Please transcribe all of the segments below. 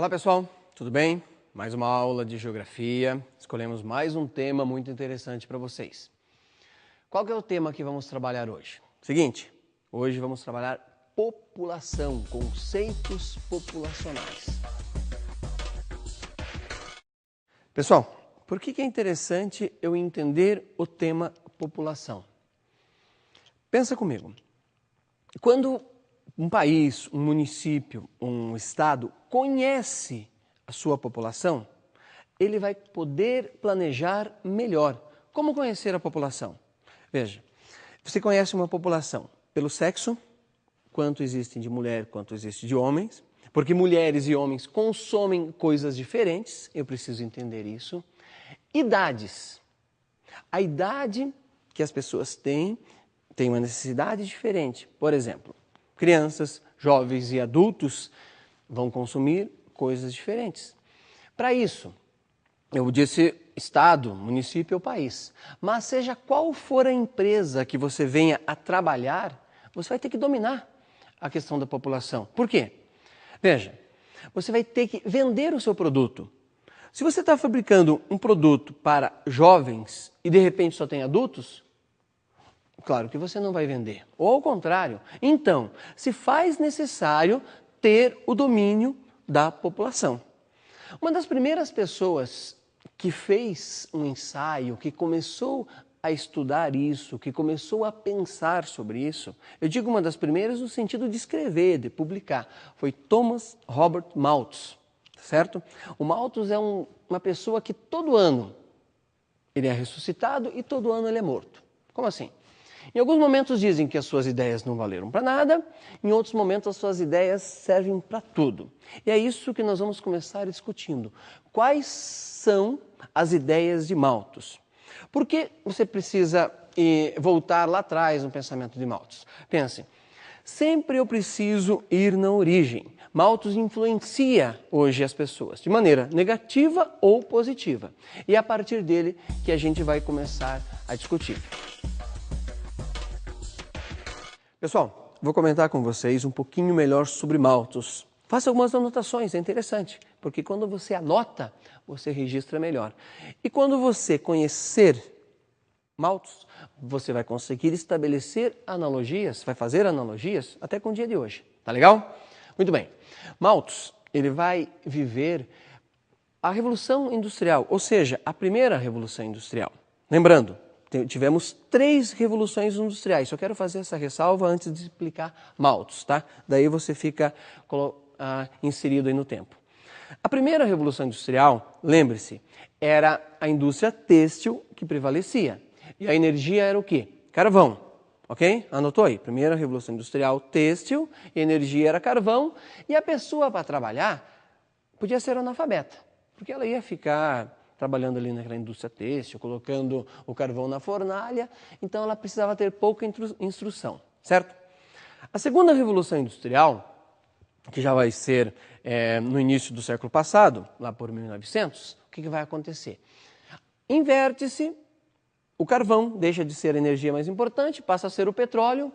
Olá pessoal, tudo bem? Mais uma aula de geografia. Escolhemos mais um tema muito interessante para vocês. Qual que é o tema que vamos trabalhar hoje? Seguinte, hoje vamos trabalhar população, conceitos populacionais. Pessoal, por que é interessante eu entender o tema população? Pensa comigo. Quando um país, um município, um estado conhece a sua população, ele vai poder planejar melhor. Como conhecer a população? Veja, você conhece uma população pelo sexo, quanto existe de mulher, quanto existe de homens, porque mulheres e homens consomem coisas diferentes, eu preciso entender isso. Idades. A idade que as pessoas têm tem uma necessidade diferente. Por exemplo, crianças, jovens e adultos vão consumir coisas diferentes. Para isso, eu disse estado, município ou país, mas seja qual for a empresa que você venha a trabalhar, você vai ter que dominar a questão da população. Por quê? Veja, você vai ter que vender o seu produto. Se você está fabricando um produto para jovens e de repente só tem adultos, claro que você não vai vender, ou ao contrário. Então, se faz necessário ter o domínio da população. Uma das primeiras pessoas que fez um ensaio, que começou a estudar isso, que começou a pensar sobre isso, eu digo uma das primeiras no sentido de escrever, de publicar, foi Thomas Robert Malthus, certo? O Malthus é uma pessoa que todo ano ele é ressuscitado e todo ano ele é morto. Como assim? Em alguns momentos dizem que as suas ideias não valeram para nada, em outros momentos as suas ideias servem para tudo. E é isso que nós vamos começar discutindo. Quais são as ideias de Malthus? Por que você precisa voltar lá atrás no pensamento de Malthus? Pense, sempre eu preciso ir na origem. Malthus influencia hoje as pessoas, de maneira negativa ou positiva. E é a partir dele que a gente vai começar a discutir. Pessoal, vou comentar com vocês um pouquinho melhor sobre Malthus. Faça algumas anotações, é interessante, porque quando você anota, você registra melhor. E quando você conhecer Malthus, você vai conseguir estabelecer analogias, vai fazer analogias até com o dia de hoje. Tá legal? Muito bem. Malthus, ele vai viver a Revolução Industrial, ou seja, a primeira Revolução Industrial. Lembrando, tivemos 3 revoluções industriais. Só quero fazer essa ressalva antes de explicar Malthus, tá? Daí você fica inserido aí no tempo. A primeira revolução industrial, lembre-se, era a indústria têxtil que prevalecia. E a energia era o quê? Carvão, ok? Anotou aí? Primeira revolução industrial, têxtil, e a energia era carvão. E a pessoa para trabalhar podia ser analfabeta, porque ela ia ficar trabalhando ali naquela indústria têxtil, colocando o carvão na fornalha, então ela precisava ter pouca instrução, certo? A segunda revolução industrial, que já vai ser no início do século passado, lá por 1900, o que vai acontecer? Inverte-se, o carvão deixa de ser a energia mais importante, passa a ser o petróleo,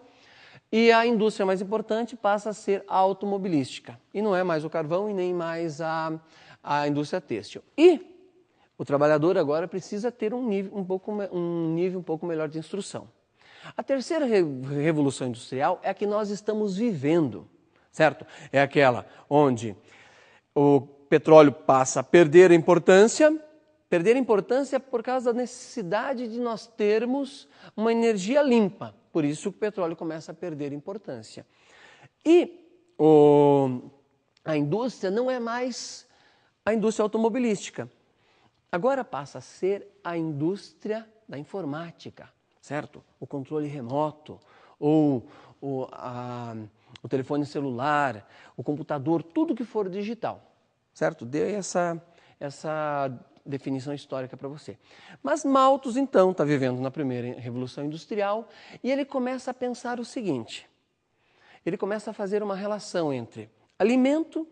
e a indústria mais importante passa a ser a automobilística. E não é mais o carvão e nem mais a indústria têxtil. E o trabalhador agora precisa ter um nível um pouco melhor de instrução. A terceira revolução industrial é a que nós estamos vivendo, certo? É aquela onde o petróleo passa a perder importância por causa da necessidade de nós termos uma energia limpa. Por isso o petróleo começa a perder importância. E a indústria não é mais a indústria automobilística. Agora passa a ser a indústria da informática, certo? O controle remoto, ou o telefone celular, o computador, tudo que for digital, certo? Dei essa definição histórica para você. Mas Malthus, então, está vivendo na primeira Revolução Industrial e ele começa a pensar o seguinte. Ele começa a fazer uma relação entre alimento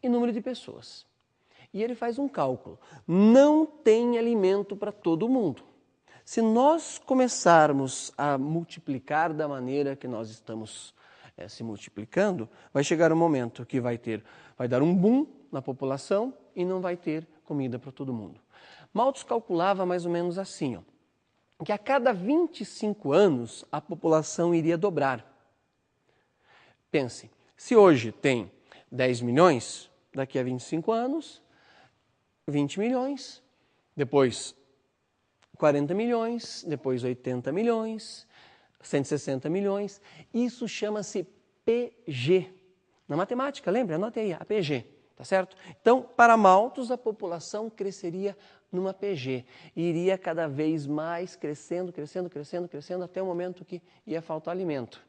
e número de pessoas. E ele faz um cálculo. Não tem alimento para todo mundo. Se nós começarmos a multiplicar da maneira que nós estamos se multiplicando, vai chegar um momento que vai dar um boom na população e não vai ter comida para todo mundo. Malthus calculava mais ou menos assim, que a cada 25 anos a população iria dobrar. Pense, se hoje tem 10 milhões, daqui a 25 anos, 20 milhões, depois 40 milhões, depois 80 milhões, 160 milhões. Isso chama-se PG. Na matemática, lembra? Anote aí, a PG, tá certo? Então, para Malthus, a população cresceria numa PG. E iria cada vez mais crescendo, até o momento que ia faltar alimento.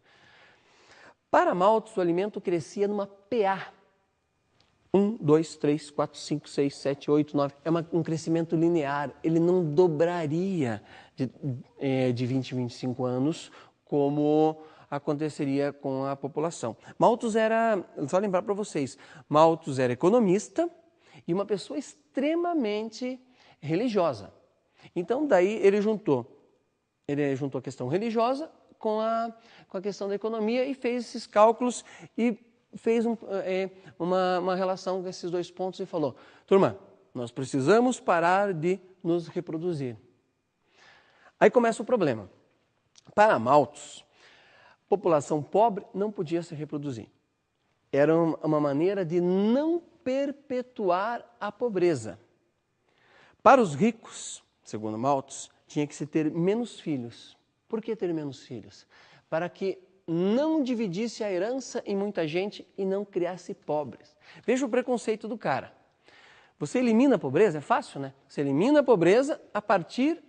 Para Malthus, o alimento crescia numa PA. 1, 2, 3, 4, 5, 6, 7, 8, 9. É um crescimento linear. Ele não dobraria de 20 em 25 anos, como aconteceria com a população. Malthus era, só lembrar para vocês, Malthus era economista e uma pessoa extremamente religiosa. Então, daí ele juntou a questão religiosa com a questão da economia e fez esses cálculos e fez uma relação com esses dois pontos e falou: turma, nós precisamos parar de nos reproduzir. Aí começa o problema. Para Malthus, a população pobre não podia se reproduzir. Era uma maneira de não perpetuar a pobreza. Para os ricos, segundo Malthus, tinha que se ter menos filhos. Por que ter menos filhos? Para que não dividisse a herança em muita gente e não criasse pobres. Veja o preconceito do cara. Você elimina a pobreza, é fácil, né? Você elimina a pobreza a partir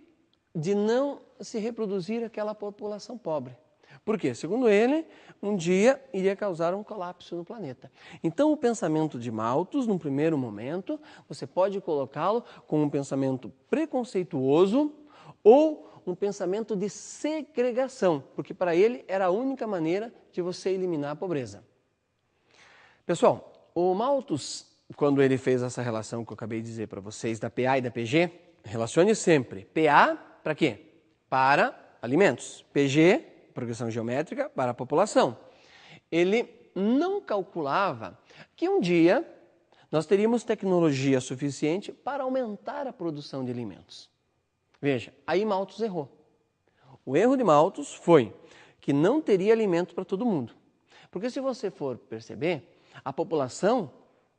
de não se reproduzir aquela população pobre. Por quê? Segundo ele, um dia iria causar um colapso no planeta. Então, o pensamento de Malthus, num primeiro momento, você pode colocá-lo como um pensamento preconceituoso ou um pensamento de segregação, porque para ele era a única maneira de você eliminar a pobreza. Pessoal, o Malthus, quando ele fez essa relação que eu acabei de dizer para vocês, da PA e da PG, relacione sempre. PA para quê? Para alimentos. PG, progressão geométrica, para a população. Ele não calculava que um dia nós teríamos tecnologia suficiente para aumentar a produção de alimentos. Veja, aí Malthus errou. O erro de Malthus foi que não teria alimento para todo mundo. Porque se você for perceber, a população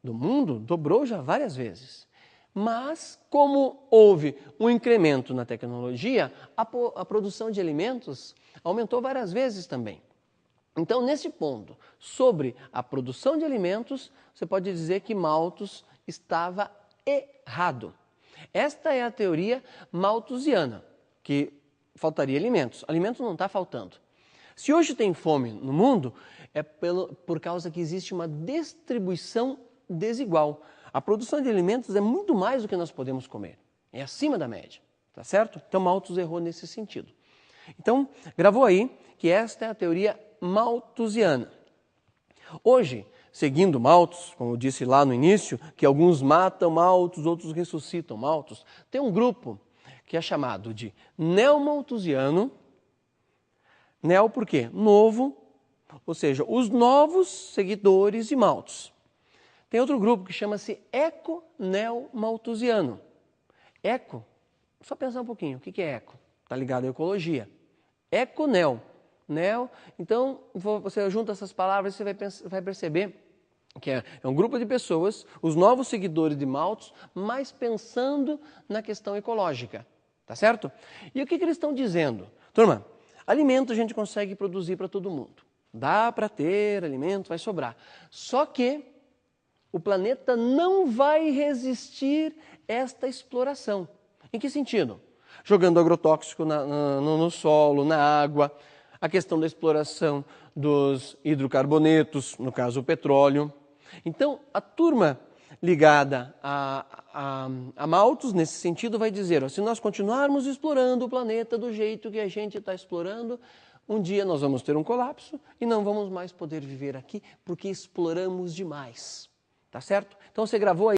do mundo dobrou já várias vezes. Mas, como houve um incremento na tecnologia, a produção de alimentos aumentou várias vezes também. Então, nesse ponto, sobre a produção de alimentos, você pode dizer que Malthus estava errado. Esta é a teoria malthusiana, que faltaria alimentos. Alimentos não está faltando. Se hoje tem fome no mundo, é por causa que existe uma distribuição desigual. A produção de alimentos é muito mais do que nós podemos comer. É acima da média, tá certo? Então, Malthus errou nesse sentido. Então, gravou aí que esta é a teoria malthusiana. Hoje, seguindo Malthus, como eu disse lá no início, que alguns matam Malthus, outros ressuscitam Malthus, tem um grupo que é chamado de neomalthusiano. Neo por quê? Novo, ou seja, os novos seguidores de Malthus. Tem outro grupo que chama-se eco-neomalthusiano. Eco, só pensar um pouquinho, o que é eco? Está ligado à ecologia. Eco-neo. Neo, então você junta essas palavras e você vai perceber que é um grupo de pessoas, os novos seguidores de Malthus, mas pensando na questão ecológica, tá certo? E o que eles estão dizendo? Turma, alimento a gente consegue produzir para todo mundo. Dá para ter alimento, vai sobrar. Só que o planeta não vai resistir esta exploração. Em que sentido? Jogando agrotóxico no solo, na água, a questão da exploração dos hidrocarbonetos, no caso o petróleo. Então, a turma ligada a Malthus, nesse sentido, vai dizer, se nós continuarmos explorando o planeta do jeito que a gente está explorando, um dia nós vamos ter um colapso e não vamos mais poder viver aqui porque exploramos demais. Tá certo? Então, você gravou aí.